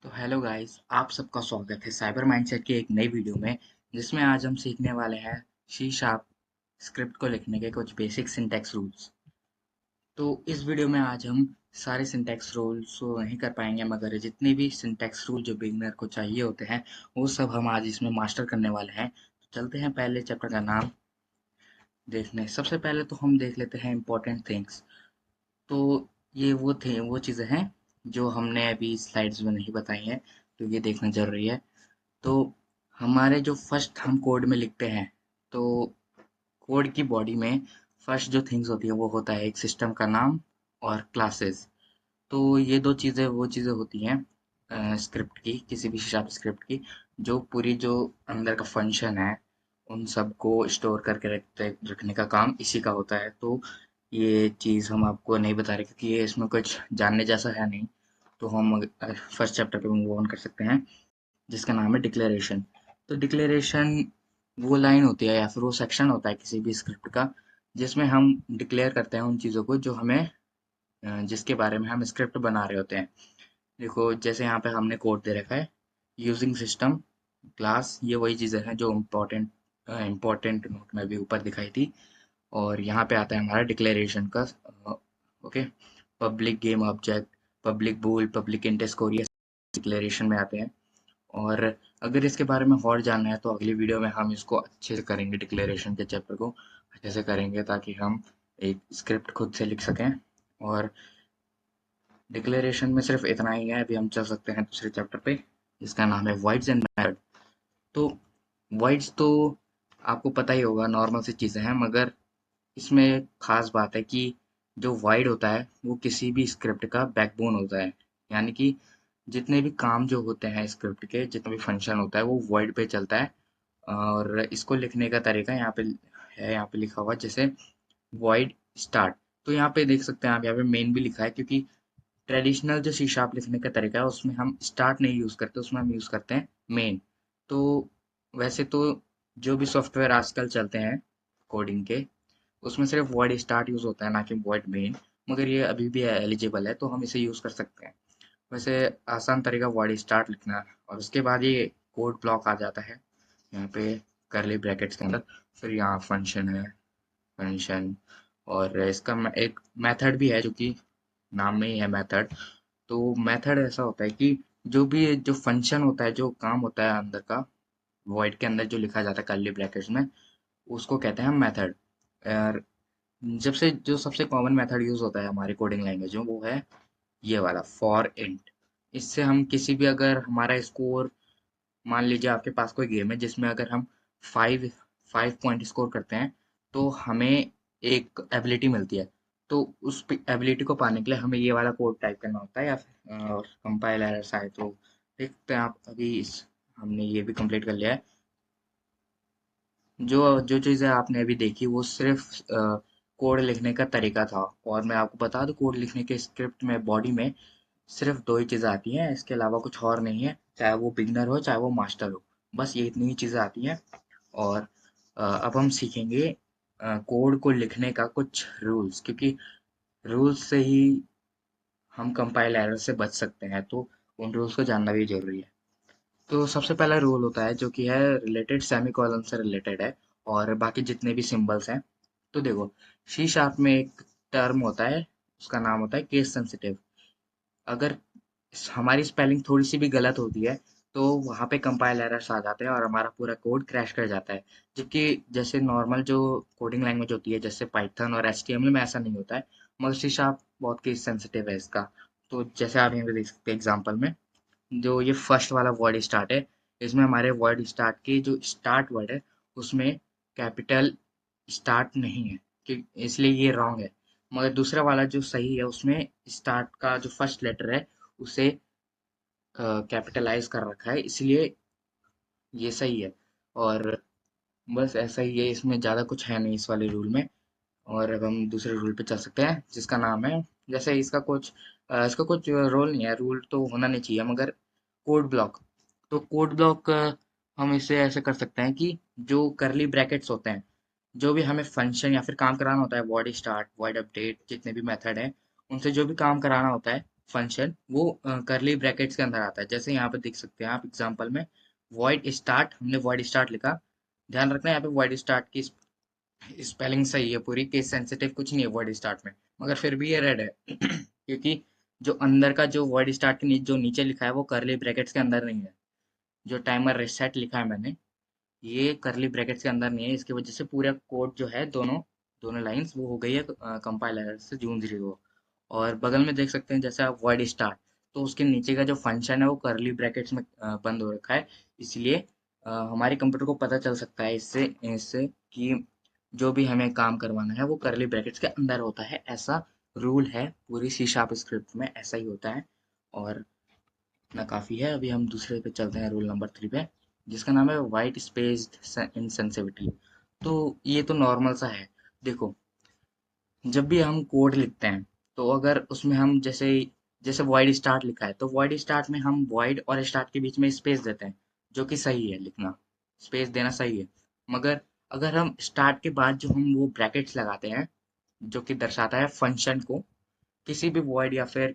तो hello guys, आप सबका स्वागत है साइबर माइंडसेट की एक नई वीडियो में जिसमें आज हम सीखने वाले हैं सी शार्प स्क्रिप्ट को लिखने के कुछ बेसिक सिंटैक्स रूल्स। तो इस वीडियो में आज हम सारे सिंटैक्स रूल्स को नहीं कर पाएंगे, मगर जितने भी सिंटैक्स रूल जो बिगनर को चाहिए होते हैं वो सब हम आज इसमें मास्टर करने वाले हैं। तो चलते हैं पहले चैप्टर का नाम देखने। सबसे पहले तो हम देख लेते हैं इम्पोर्टेंट थिंग्स। तो ये वो चीज़ें हैं जो हमने अभी स्लाइड्स में नहीं बताई हैं, तो ये देखना जरूरी है। तो हमारे जो फर्स्ट हम कोड में लिखते हैं, तो कोड की बॉडी में फर्स्ट जो थिंग्स होती है वो होता है एक सिस्टम का नाम और क्लासेस। तो ये दो चीज़ें वो चीज़ें होती हैं स्क्रिप्ट की, किसी भी शार्प स्क्रिप्ट की, जो पूरी जो अंदर का फंक्शन है उन सबको स्टोर करके रखने का काम इसी का होता है। तो ये चीज़ हम आपको नहीं बता रहे क्योंकि ये इसमें कुछ जानने जैसा है नहीं। तो हम फर्स्ट चैप्टर पे मूव ऑन कर सकते हैं जिसका नाम है डिक्लेरेशन। तो डिक्लेरेशन वो लाइन होती है या फिर वो सेक्शन होता है किसी भी स्क्रिप्ट का जिसमें हम डिक्लेयर करते हैं उन चीज़ों को जो हमें जिसके बारे में हम स्क्रिप्ट बना रहे होते हैं। देखो, जैसे यहाँ पे हमने कोड दे रखा है यूजिंग सिस्टम क्लास, ये वही चीज़ें हैं जो इम्पोर्टेंट नोट में भी ऊपर दिखाई थी। और यहाँ पे आता है हमारा डिक्लेरेशन का okay, public game object, public bool, public int score, ये डिक्लेरेशन में आते हैं। और अगर इसके बारे में और जानना है तो अगली वीडियो में हम इसको अच्छे से करेंगे, डिक्लेरेशन के चैप्टर को अच्छे से करेंगे ताकि हम एक स्क्रिप्ट खुद से लिख सकें। और डिक्लेरेशन में सिर्फ इतना ही है। अभी हम चल सकते हैं दूसरे चैप्टर पे जिसका नाम है वॉइड्स एंड मेथड। तो वॉइड्स तो आपको पता ही होगा, नॉर्मल सी चीज़ें हैं, मगर इसमें खास बात है कि जो वाइड होता है वो किसी भी स्क्रिप्ट का बैकबोन होता है। यानी कि जितने भी काम जो होते हैं स्क्रिप्ट के, जितना भी फंक्शन होता है वो वॉइड पे चलता है। और इसको लिखने का तरीका यहाँ पे है, यहाँ पे लिखा हुआ जैसे वॉइड स्टार्ट। तो यहाँ पे देख सकते हैं आप, यहाँ पे मेन भी लिखा है क्योंकि ट्रेडिशनल जो सी शार्प लिखने का तरीका है उसमें हम स्टार्ट नहीं यूज करते, उसमें हम यूज करते हैं मेन। तो वैसे तो जो भी सॉफ्टवेयर आजकल चलते हैं कोडिंग के, उसमें सिर्फ वर्ड स्टार्ट यूज होता है ना कि वर्ड मेन, मगर ये अभी भी एलिजिबल है तो हम इसे यूज कर सकते हैं। वैसे आसान तरीका वर्ड स्टार्ट लिखना है और उसके बाद ये कोड ब्लॉक आ जाता है यहाँ पे करली ब्रैकेट्स के अंदर। फिर यहाँ फंक्शन है, फंक्शन, और इसका एक मेथड भी है जो कि नाम में ही है मेथड। तो मेथड ऐसा होता है कि जो भी जो फंक्शन होता है, जो काम होता है अंदर का वॉइड के अंदर जो लिखा जाता है कर्ली ब्रैकेट्स में, उसको कहते हैं मेथड। और जब से जो सबसे कॉमन मेथड यूज होता है हमारी कोडिंग लैंग्वेज में वो है ये वाला फॉर इंट। इससे हम किसी भी, अगर हमारा स्कोर, मान लीजिए आपके पास कोई गेम है जिसमें अगर हम फाइव फाइव पॉइंट स्कोर करते हैं तो हमें एक एबिलिटी मिलती है। तो उस एबिलिटी को पाने के लिए हमें ये वाला कोड टाइप करना होता है, या फिर और कंपाइल एरर्स आए तो देखते हैं आप। अभी इस हमने ये भी कंप्लीट कर लिया है। जो जो चीज़ें आपने अभी देखी वो सिर्फ कोड लिखने का तरीका था। और मैं आपको बता दूं, कोड लिखने के स्क्रिप्ट में बॉडी में सिर्फ दो ही चीज़ें आती हैं, इसके अलावा कुछ और नहीं है। चाहे वो बिगनर हो चाहे वो मास्टर हो, बस ये इतनी ही चीज़ें आती हैं। और अब हम सीखेंगे कोड को लिखने का कुछ रूल्स, क्योंकि रूल्स से ही हम कंपाइल एरर से बच सकते हैं। तो उन रूल्स को जानना भी जरूरी है। तो सबसे पहला रूल होता है जो कि है रिलेटेड, सेमीकोलन से रिलेटेड है, और बाकी जितने भी सिंबल्स हैं। तो देखो, सी शार्प में एक टर्म होता है, उसका नाम होता है केस सेंसिटिव। अगर हमारी स्पेलिंग थोड़ी सी भी गलत होती है तो वहाँ पे कंपाइल एरर्स आ जाते हैं और हमारा पूरा कोड क्रैश कर जाता है। जबकि जैसे नॉर्मल जो कोडिंग लैंग्वेज होती है जैसे पाइथन और एचटीएमएल में ऐसा नहीं होता है, मगर सी शार्प बहुत केस सेंसिटिव है इसका। तो जैसे आप यहाँ पे देख सकते हैं एग्जाम्पल में, जो ये फर्स्ट वाला वर्ड स्टार्ट है, इसमें हमारे वर्ड स्टार्ट के जो स्टार्ट वर्ड है उसमें कैपिटल स्टार्ट नहीं है, कि इसलिए ये रॉन्ग है। मगर दूसरा वाला जो सही है उसमें स्टार्ट का जो फर्स्ट लेटर है उसे कैपिटलाइज कर रखा है, इसलिए ये सही है। और बस ऐसा ही है, इसमें ज़्यादा कुछ है नहीं इस वाले रूल में। और अब हम दूसरे रूल पे चल सकते हैं जिसका नाम है, जैसे इसका कुछ रोल नहीं है, रूल तो होना नहीं चाहिए, मगर कोड ब्लॉक। तो कोड ब्लॉक हम इसे ऐसे कर सकते हैं कि जो करली ब्रैकेट्स होते हैं, जो भी हमें फंक्शन या फिर काम कराना होता है, वॉइड स्टार्ट, वॉइड अपडेट, जितने भी मेथड हैं उनसे जो भी काम कराना होता है फंक्शन वो करली ब्रैकेट्स के अंदर आता है। जैसे यहाँ पे देख सकते हैं आप एग्जांपल में, वॉइड स्टार्ट, हमने वॉइड स्टार्ट लिखा। ध्यान रखना यहाँ पे वॉइड स्टार्ट की स्पेलिंग सही है पूरी, केस सेंसिटिव कुछ नहीं है वर्ड स्टार्ट में, मगर फिर भी ये रेड है क्योंकि जो अंदर का जो वर्ड स्टार्ट के जो नीचे लिखा है वो करली ब्रैकेट्स के अंदर नहीं है। जो टाइमर रिसेट लिखा है मैंने, ये करली ब्रैकेट्स के अंदर नहीं है। इसकी वजह से पूरा कोड जो है, दोनों दोनों लाइंस वो हो गई है कंपाइलर से जूझ रही हो। और बगल में देख सकते हैं जैसे आप वर्ड स्टार्ट, तो उसके नीचे का जो फंक्शन है वो करली ब्रैकेट्स में बंद हो रखा है। इसलिए हमारे कंप्यूटर को पता चल सकता है इससे इससे कि जो भी हमें काम करवाना है वो करली ब्रैकेट्स के अंदर होता है। ऐसा रूल है पूरी सी शार्प स्क्रिप्ट में, ऐसा ही होता है। और इतना काफ़ी है। अभी हम दूसरे पे चलते हैं, रूल नंबर 3 पे, जिसका नाम है वाइट स्पेस्ड इनसेंसिटिविटी। तो ये तो नॉर्मल सा है। देखो, जब भी हम कोड लिखते हैं, तो अगर उसमें हम जैसे जैसे वॉइड स्टार्ट लिखा है, तो वॉइड स्टार्ट में हम वॉइड और स्टार्ट के बीच में स्पेस देते हैं, जो कि सही है, लिखना स्पेस देना सही है। मगर अगर हम स्टार्ट के बाद जो हम वो ब्रैकेट्स लगाते हैं, जो कि दर्शाता है फंक्शन को, किसी भी वॉइड या फिर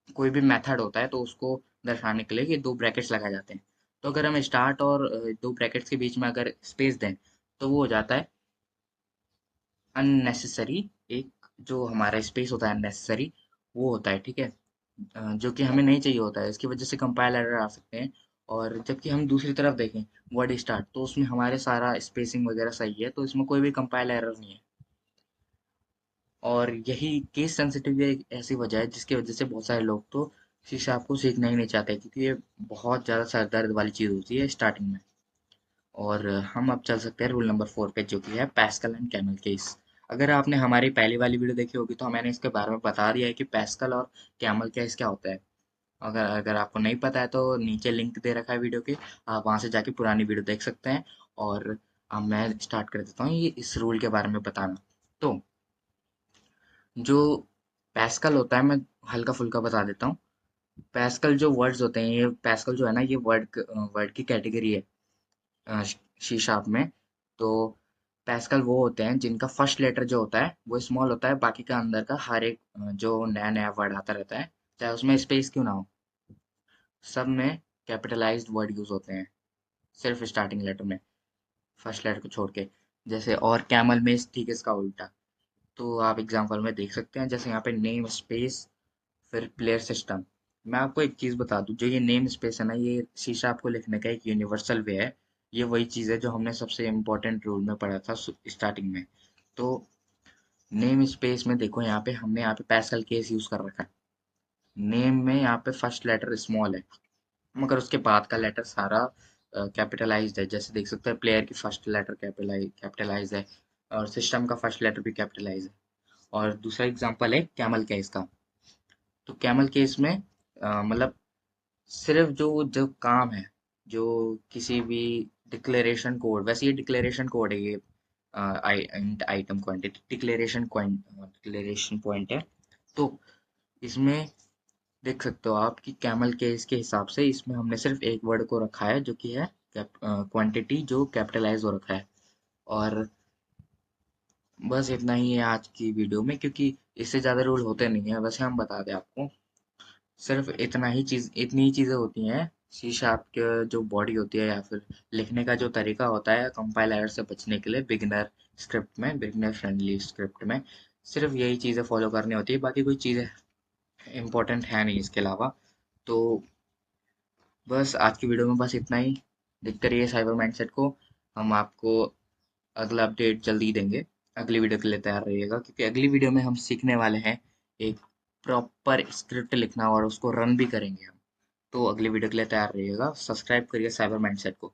कोई भी मेथड होता है तो उसको दर्शाने के लिए ये दो ब्रैकेट्स लगाए जाते हैं। तो अगर हम स्टार्ट और दो ब्रैकेट्स के बीच में अगर स्पेस दें, तो वो हो जाता है अननेसेसरी। एक जो हमारा स्पेस होता है अननेसेसरी, वो होता है, ठीक है, जो कि हमें नहीं चाहिए होता है। इसकी वजह से कंपाइल एरर आ सकते हैं। और जबकि हम दूसरी तरफ देखें वर्ड स्टार्ट, तो उसमें हमारे सारा स्पेसिंग वगैरह सही है, तो इसमें कोई भी कंपाइल एरर नहीं है। और यही केस सेंसिटिव एक ऐसी वजह है जिसकी वजह से बहुत सारे लोग तो सी शार्प को सीखना ही नहीं चाहते, क्योंकि ये बहुत ज़्यादा सर दर्द वाली चीज़ होती है स्टार्टिंग में। और हम अब चल सकते हैं रूल नंबर 4 पे, जो कि है पैस्कल एंड कैमल केस। अगर आपने हमारी पहली वाली वीडियो देखी होगी तो मैंने इसके बारे में बता दिया है कि पैस्कल और कैमल केस क्या होता है। अगर अगर आपको नहीं पता है तो नीचे लिंक दे रखा है वीडियो के, आप वहां से जाके पुरानी वीडियो देख सकते हैं। और अब मैं स्टार्ट कर देता हूँ ये इस रूल के बारे में बताना। तो जो पैस्कल होता है, मैं हल्का फुल्का बता देता हूँ। पैस्कल जो वर्ड्स होते हैं, ये पैस्कल जो है ना, ये वर्ड की कैटेगरी है सी शार्प में। तो पैस्कल वो होते हैं जिनका फर्स्ट लेटर जो होता है वो स्मॉल होता है, बाकी का अंदर का हर एक जो नया नया वर्ड आता रहता है, चाहे उसमें स्पेस क्यों ना हो, सब में कैपिटलाइज्ड वर्ड यूज होते हैं, सिर्फ स्टार्टिंग लेटर में, फर्स्ट लेटर को छोड़ के। जैसे और कैमल में ठीक है इसका उल्टा। तो आप एग्जांपल में देख सकते हैं, जैसे यहाँ पे नेम स्पेस, फिर प्लेयर सिस्टम। मैं आपको एक चीज बता दूं, जो ये नेम स्पेस है ना, ये शीशा आपको लिखने का एक यूनिवर्सल वे है। ये वही चीज है जो हमने सबसे इम्पोर्टेंट रूल में पढ़ा था स्टार्टिंग में। तो नेम स्पेस में देखो, यहाँ पे हमने यहाँ पे पैस्कल केस यूज कर रखा है। नेम में यहाँ पे फर्स्ट लेटर स्मॉल है, मगर उसके बाद का लेटर सारा कैपिटलाइज्ड है। जैसे देख सकते हैं, प्लेयर की फर्स्ट लेटर कैपिटलाइज है, और सिस्टम का फर्स्ट लेटर भी कैपिटलाइज है। और दूसरा एग्जांपल है कैमल केस का। तो कैमल केस में मतलब सिर्फ जो जो काम है, जो किसी भी डिक्लेरेशन कोड, वैसे ये डिक्लेरेशन कोड है, ये आइटम क्वांटिटी डिक्लेरेशन पॉइंट है। तो इसमें देख सकते हो आप कि कैमल केस के हिसाब से इसमें हमने सिर्फ एक वर्ड को रखा है, जो कि है क्वांटिटी, जो कैपिटलाइज हो रखा है। और बस इतना ही है आज की वीडियो में, क्योंकि इससे ज़्यादा रूल होते नहीं है। वैसे हम बता दें आपको, सिर्फ इतनी ही चीज़ें होती हैं सी शार्प के, जो बॉडी होती है या फिर लिखने का जो तरीका होता है कंपाइल एरर से बचने के लिए, बिगिनर फ्रेंडली स्क्रिप्ट में सिर्फ यही चीज़ें फॉलो करनी होती है, बाकी कोई चीज़ें इंपॉर्टेंट है नहीं इसके अलावा। तो बस आज की वीडियो में बस इतना ही। देखते रहिए साइबर माइंडसेट को। हम आपको अगला अपडेट जल्दी ही देंगे। अगली वीडियो के लिए तैयार रहिएगा, क्योंकि अगली वीडियो में हम सीखने वाले हैं एक प्रॉपर स्क्रिप्ट लिखना, और उसको रन भी करेंगे हम। तो अगली वीडियो के लिए तैयार रहिएगा। सब्सक्राइब करिए साइबर माइंडसेट को।